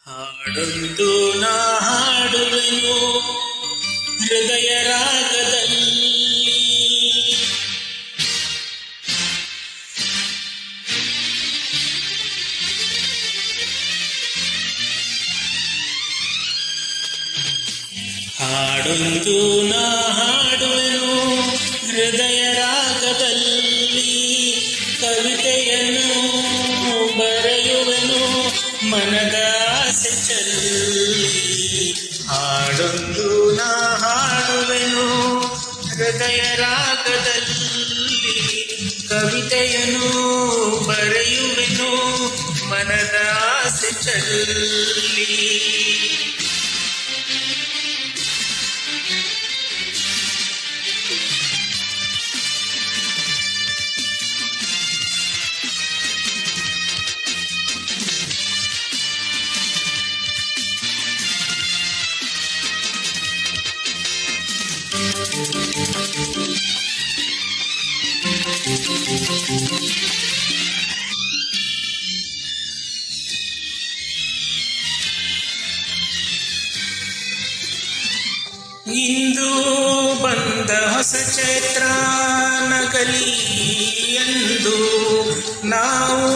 ಹಾಡೊಂದು ನಾ ಹಾಡುವೆನು ಹೃದಯ ರಾಗದಲ್ಲಿ. ಹಾಡೊಂದು ನಾ ಹಾಡುವೆನು ಹೃದಯ ರಾಗದಲ್ಲಿ, ಕವಿತೆಯನ್ನು ಬರೆಯುವೆನು ಮನದ ಆಸೆ ಚೆಲ್ಲಿ. ಹಾಡೊಂದು ನಾ ಹಾಡುವೆನು ಹೃದಯ ರಾಗದಲ್ಲಿ, ಕವಿತೆಯನ್ನು ಬರೆಯುವೆನು ಮನದ ಆಸೆ ಚೆಲ್ಲಿ. ಇಂದು ಬಂದ ಹೊಸ ಚೈತ್ರ ನಗಲಿ ಎಂದು ನಾವು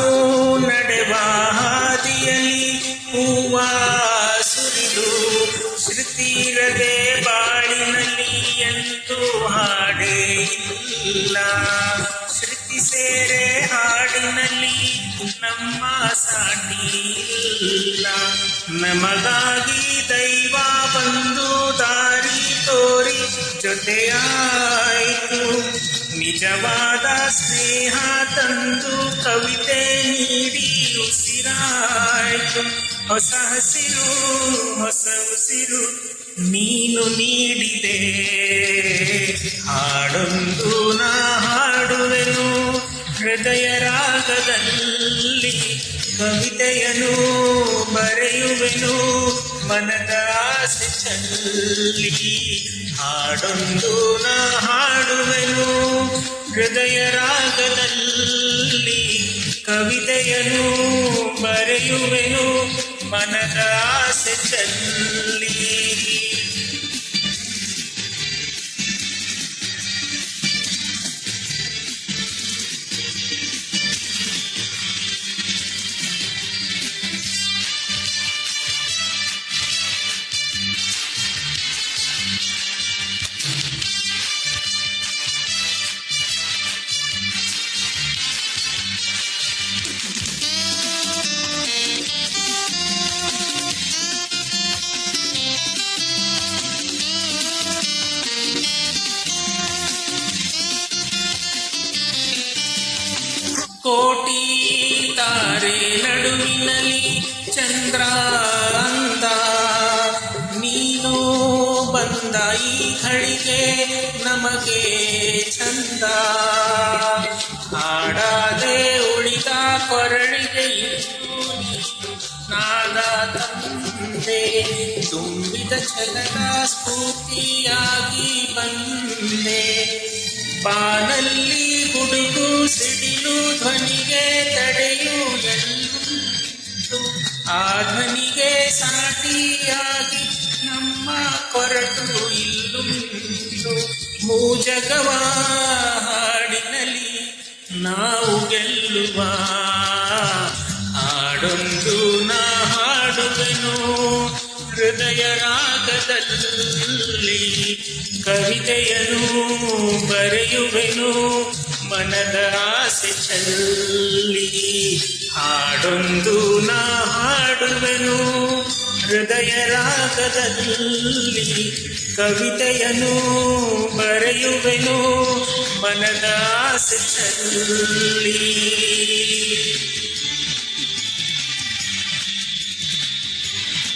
ನಡೆವ ಹಾದಿಯಲ್ಲಿ ಹೂವ ಸುರಿದು ಶ್ರುತಿರದೆ ಬಾಳಿನಲ್ಲಿ ಎಂದು ಹಾಡೇ ಇಲ್ಲ. ಶ್ರುತಿ ಸೇರೆ ಹಾಡಿನಲ್ಲಿ ನಮ್ಮ ಸಾಟಿ ಇಲ್ಲ. ನಮಗಾಗಿ ದೈವ ಬಂದು ದಾರಿ ತೋರಿ ಜೊತೆಯಾಯಿತು. ನಿಜವಾದ ಸ್ನೇಹ ತಂದು ಕವಿತೆ ನೀಡಿ ಉಸಿರಾಯಿತು. ಹೊಸ ಹಸಿರು ಹೊಸ ಉಸಿರು ನೀನು ನೀಡಿದೆ. ಹಾಡೊಂದು ನಾ ಹಾಡುವೆನು ಹೃದಯ ರಾಗದಲ್ಲಿ, ಕವಿತೆಯನ್ನು ಬರೆಯುವೆನು ಮನದ ಆಸೆ ಚೆಲ್ಲಿ. ಹಾಡೊಂದು ನಾ ಹಾಡುವೆನು ಹೃದಯ ರಾಗದಲ್ಲಿ, ಕವಿತೆಯನ್ನು ಬರೆಯುವೆನು ಮನದ ಆಸೆ ಚೆಲ್ಲಿ. ಕೋಟಿ ತಾರೆ ನಡುವಿನಲ್ಲಿ ಚಂದ್ರ ಅಂದ, ನೀನು ಬಂದ ಈ ಘಳಿಗೆ ನಮಗೆ ಚಂದ. ಹಾಡಾದೆ ಉಳಿದ ಕೊರಳಿಗೆ ನಾದ ತಂದೆ, ತುಂಬಿದ ಛಲದ ಸ್ಫೂರ್ತಿಯಾಗಿ ಬಂದೆ. ಬಾನಲ್ಲಿ ಗುಡುಗು ಸಿಡಿಲು ಧ್ವನಿಗೆ ತಡೆಯು ಎಂದು, ಆ ಧ್ವನಿಗೆ ಸಾಟಿಯಾಗಿ ನಮ್ಮ ಕೊರಟು ಇಲ್ಲುಂಟು. ಮೂಜಗವ ಹಾಡಿನಲ್ಲಿ ನಾವು ಗೆಲ್ಲುವ. ಹಾಡೊಂದು ನಾ ಹಾಡುವೆನು ಹೃದಯ ರಾಗದಲ್ಲಿ, ಕವಿತೆಯನ್ನು ಬರೆಯುವೆನು ಮನದ ಆಸೆ ಚೆಲ್ಲಿ. ಹಾಡೊಂದು ನಾ ಹಾಡುವೆನು ಹೃದಯ ರಾಗದಲ್ಲಿ, ಕವಿತೆಯನ್ನು ಬರೆಯುವೆನು ಮನದ ಆಸೆ ಚೆಲ್ಲಿ.